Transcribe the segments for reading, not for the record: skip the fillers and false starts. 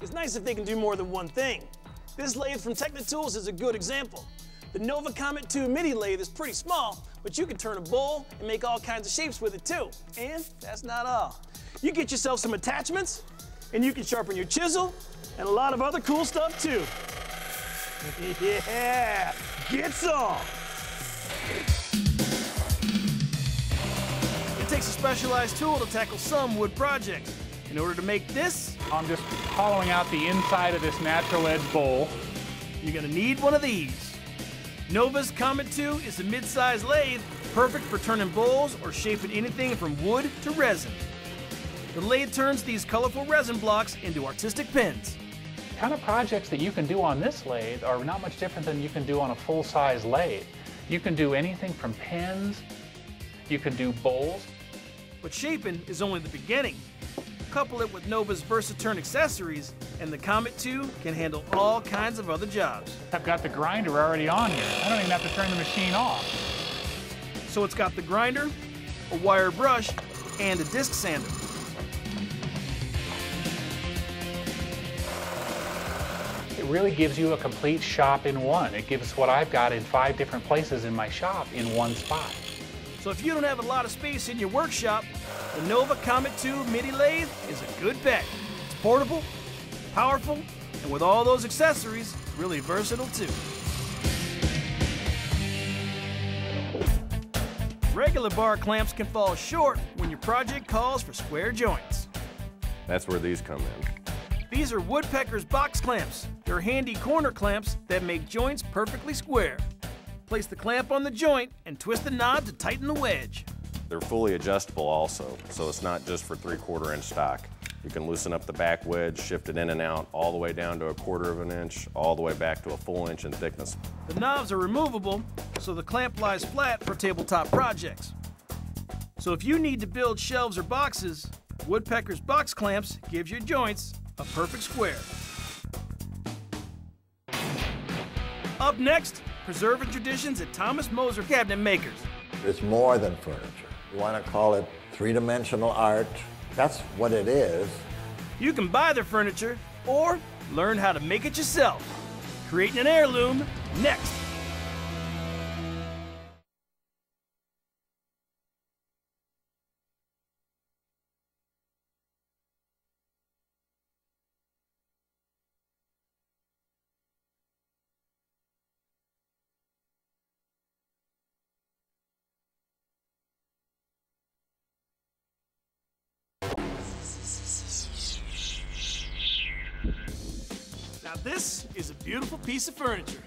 it's nice if they can do more than one thing. This lathe from Technitools is a good example. The Nova Comet 2 mini lathe is pretty small, but you can turn a bowl and make all kinds of shapes with it too. And that's not all. You get yourself some attachments, and you can sharpen your chisel, and a lot of other cool stuff too. Yeah, get some! It takes a specialized tool to tackle some wood projects. In order to make this, I'm just hollowing out the inside of this natural edge bowl. you're gonna need one of these. Nova's Comet 2 is a mid-size lathe, perfect for turning bowls or shaping anything from wood to resin. The lathe turns these colorful resin blocks into artistic pens. The kind of projects that you can do on this lathe are not much different than you can do on a full-size lathe. You can do anything from pens, you can do bowls. But shaping is only the beginning. Couple it with Nova's Versaturn accessories, and the Comet 2 can handle all kinds of other jobs. I've got the grinder already on here. I don't even have to turn the machine off. So it's got the grinder, a wire brush, and a disc sander. It really gives you a complete shop in one. It gives what I've got in 5 different places in my shop in one spot. So if you don't have a lot of space in your workshop, the Nova Comet 2 mini lathe is a good bet. It's portable, powerful, and with all those accessories, really versatile too. Regular bar clamps can fall short when your project calls for square joints. That's where these come in. These are Woodpecker's box clamps. They're handy corner clamps that make joints perfectly square. Place the clamp on the joint and twist the knob to tighten the wedge. They're fully adjustable also, so it's not just for 3/4 inch stock. You can loosen up the back wedge, shift it in and out, all the way down to 1/4 of an inch, all the way back to a full inch in thickness. The knobs are removable, so the clamp lies flat for tabletop projects. So if you need to build shelves or boxes, Woodpecker's box clamps gives your joints a perfect square. Up next, preserving traditions at Thomas Moser Cabinet Makers. It's more than furniture. You want to call it three-dimensional art. That's what it is. You can buy their furniture or learn how to make it yourself. Creating an heirloom next. Now this is a beautiful piece of furniture.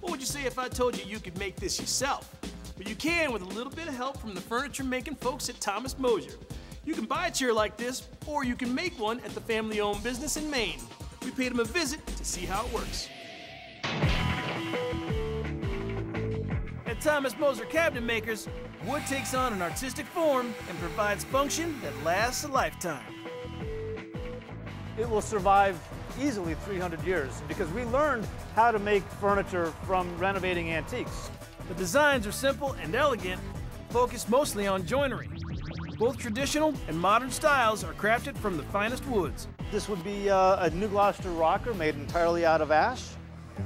What would you say if I told you you could make this yourself? But you can with a little bit of help from the furniture making folks at Thomas Moser. You can buy a chair like this, or you can make one at the family-owned business in Maine. We paid them a visit to see how it works. At Thomas Moser Cabinet Makers, wood takes on an artistic form and provides function that lasts a lifetime. It will survive easily 300 years because we learned how to make furniture from renovating antiques. The designs are simple and elegant, focused mostly on joinery. Both traditional and modern styles are crafted from the finest woods. This would be a New Gloucester rocker made entirely out of ash.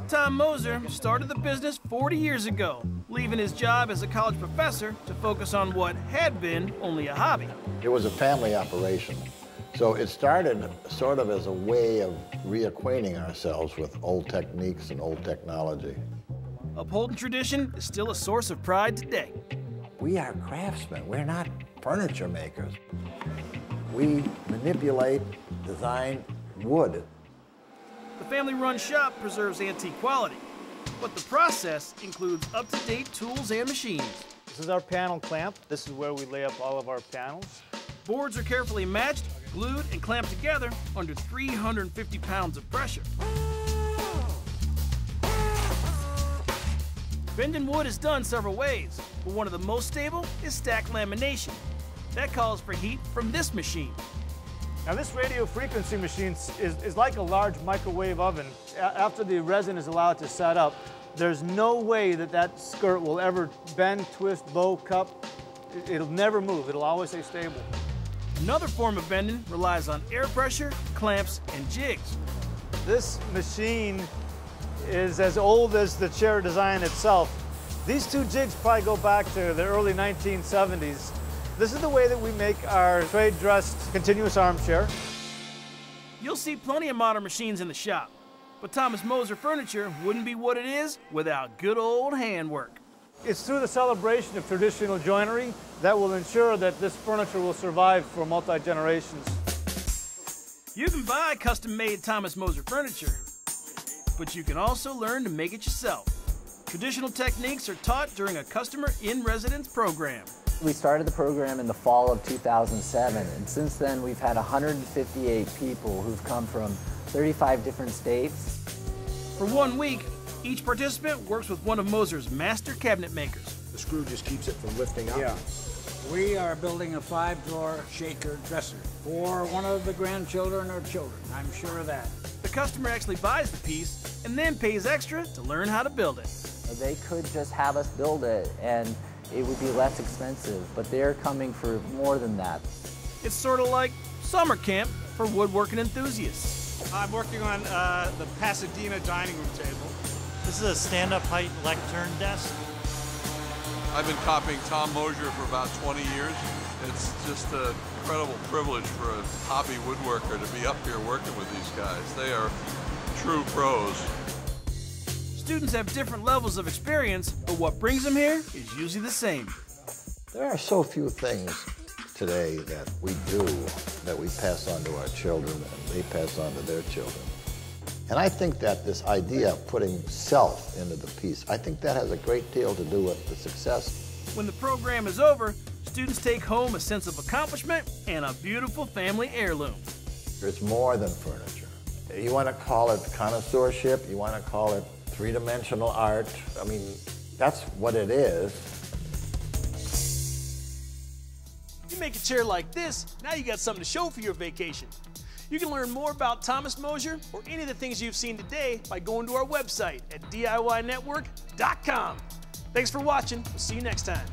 Tom Moser started the business 40 years ago, leaving his job as a college professor to focus on what had been only a hobby. It was a family operation. So it started sort of as a way of reacquainting ourselves with old techniques and old technology. Upholding tradition is still a source of pride today. We are craftsmen. We're not furniture makers. We manipulate, design wood. The family-run shop preserves antique quality, but the process includes up-to-date tools and machines. This is our panel clamp. This is where we lay up all of our panels. Boards are carefully matched, glued, and clamped together under 350 pounds of pressure. Bending wood is done several ways, but one of the most stable is stack lamination. That calls for heat from this machine. Now this radio frequency machine is like a large microwave oven. After the resin is allowed to set up, there's no way that that skirt will ever bend, twist, bow, cup. It'll never move. It'll always stay stable. Another form of bending relies on air pressure, clamps, and jigs. This machine is as old as the chair design itself. These two jigs probably go back to the early 1970s. This is the way that we make our trade-dressed continuous armchair. You'll see plenty of modern machines in the shop, but Thomas Moser furniture wouldn't be what it is without good old handwork. It's through the celebration of traditional joinery that will ensure that this furniture will survive for multi-generations. You can buy custom-made Thomas Moser furniture, but you can also learn to make it yourself. Traditional techniques are taught during a customer in-residence program. We started the program in the fall of 2007, and since then we've had 158 people who've come from 35 different states. For 1 week, each participant works with one of Moser's master cabinet makers. The screw just keeps it from lifting up. Yeah. We are building a 5-drawer shaker dresser for one of the grandchildren or children. I'm sure of that. The customer actually buys the piece and then pays extra to learn how to build it. They could just have us build it and it would be less expensive, but they're coming for more than that. It's sort of like summer camp for woodworking enthusiasts. I'm working on the Pasadena dining room table. This is a stand-up height lectern desk. I've been copying Tom Moser for about 20 years. It's just an incredible privilege for a hobby woodworker to be up here working with these guys. They are true pros. Students have different levels of experience, but what brings them here is usually the same. There are so few things today that we do that we pass on to our children and they pass on to their children. And I think that this idea of putting self into the piece, I think that has a great deal to do with the success. When the program is over, students take home a sense of accomplishment and a beautiful family heirloom. It's more than furniture. You want to call it connoisseurship, you want to call it three-dimensional art. I mean, that's what it is. You make a chair like this, now you got something to show for your vacation. You can learn more about Thomas Moser or any of the things you've seen today by going to our website at DIYnetwork.com. Thanks for watching. We'll see you next time.